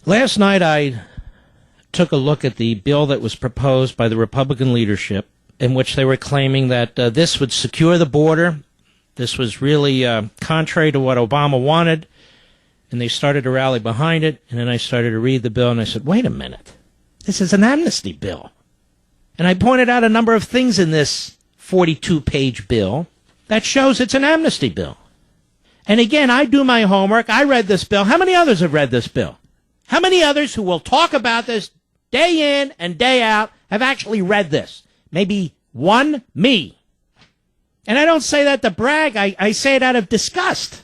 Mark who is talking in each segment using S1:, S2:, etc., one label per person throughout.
S1: Last night I took a look at the bill that was proposed by the Republican leadership, in which they were claiming that this would secure the border. This was really contrary to what Obama wanted, and they started to rally behind it. And then I started to read the bill, and I said, wait a minute. This is an amnesty bill. And I pointed out a number of things in this 42-page bill that shows it's an amnesty bill. And again, I do my homework. I read this bill. How many others have read this bill? How many others who will talk about this day in and day out have actually read this? Maybe one, me. And I don't say that to brag. I say it out of disgust.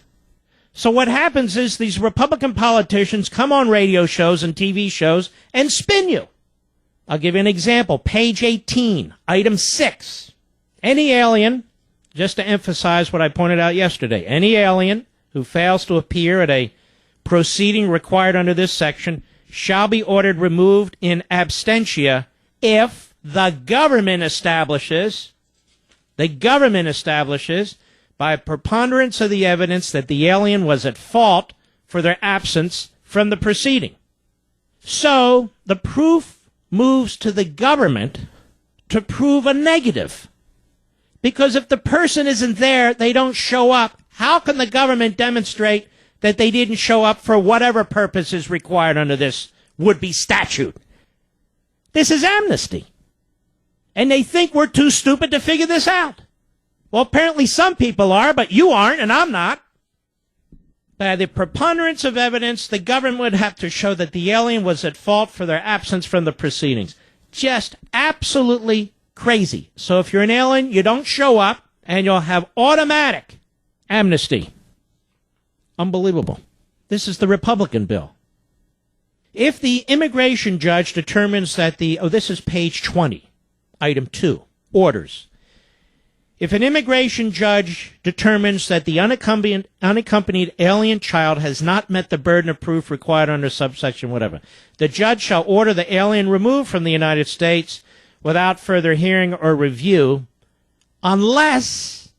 S1: So what happens is these Republican politicians come on radio shows and TV shows and spin you. I'll give you an example. Page 18, item 6. Any alien, just to emphasize what I pointed out yesterday, any alien who fails to appear at a proceeding required under this section shall be ordered removed in absentia if the government establishes by a preponderance of the evidence that the alien was at fault for their absence from the proceeding. So the proof moves to the government to prove a negative. Because if the person isn't there, they don't show up, how can the government demonstrate that they didn't show up for whatever purpose is required under this would-be statute? This is amnesty. And they think we're too stupid to figure this out. Well, apparently some people are, but you aren't, and I'm not. By the preponderance of evidence, the government would have to show that the alien was at fault for their absence from the proceedings. Just absolutely crazy. So if you're an alien, you don't show up, and you'll have automatic amnesty. Unbelievable. This is the Republican bill. If the immigration judge determines that this is page 20, item 2, orders. If an immigration judge determines that the unaccompanied alien child has not met the burden of proof required under subsection whatever, the judge shall order the alien removed from the United States without further hearing or review unless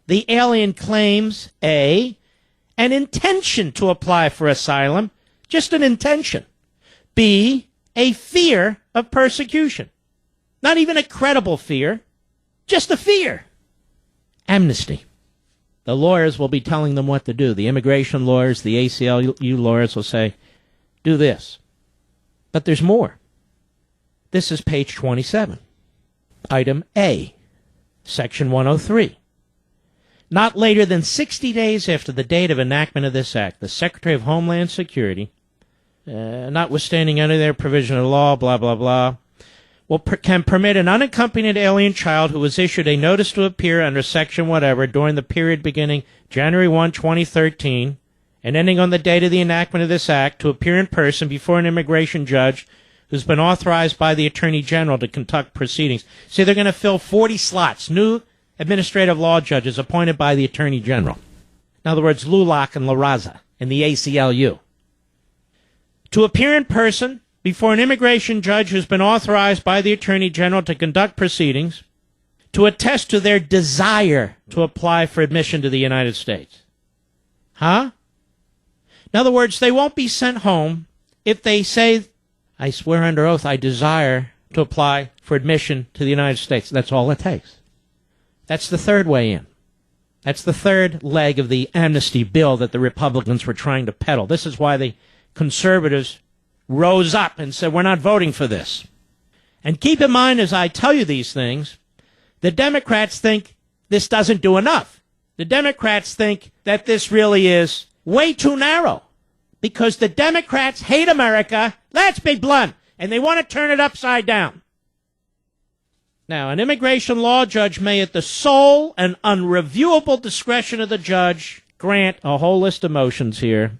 S1: the alien claims A, an intention to apply for asylum, just an intention. B, a fear of persecution. Not even a credible fear, just a fear. Amnesty. The lawyers will be telling them what to do. The immigration lawyers, the ACLU lawyers will say, do this. But there's more. This is page 27. Item A, section 103. Not later than 60 days after the date of enactment of this act, the Secretary of Homeland Security, notwithstanding any of their provision of law, blah, blah, blah, can permit an unaccompanied alien child who was issued a notice to appear under section whatever during the period beginning January 1, 2013, and ending on the date of the enactment of this act to appear in person before an immigration judge who's been authorized by the Attorney General to conduct proceedings. See, they're going to fill 40 slots, new administrative law judges appointed by the Attorney General. In other words, LULAC and La Raza and the ACLU. To appear in person before an immigration judge who's been authorized by the Attorney General to conduct proceedings, to attest to their desire to apply for admission to the United States. Huh? In other words, they won't be sent home if they say, I swear under oath I desire to apply for admission to the United States. That's all it takes. That's the third way in. That's the third leg of the amnesty bill that the Republicans were trying to peddle. This is why the conservatives rose up and said, we're not voting for this. And keep in mind, as I tell you these things, the Democrats think this doesn't do enough. The Democrats think that this really is way too narrow because the Democrats hate America. Let's be blunt. And they want to turn it upside down. Now, an immigration law judge may, at the sole and unreviewable discretion of the judge, grant a whole list of motions here.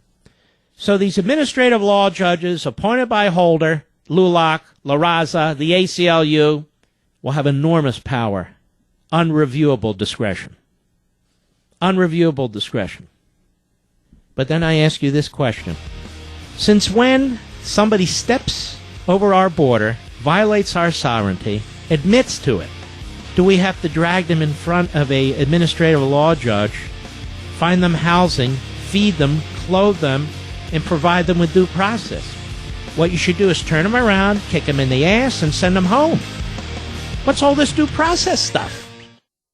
S1: So these administrative law judges appointed by Holder, LULAC, La Raza, the ACLU, will have enormous power. Unreviewable discretion. Unreviewable discretion. But then I ask you this question. Since when somebody steps over our border, violates our sovereignty, admits to it, do we have to drag them in front of an administrative law judge, find them housing, feed them, clothe them, and provide them with due process? what you should do is turn them around, kick them in the ass, and send them home. What's all this due process stuff?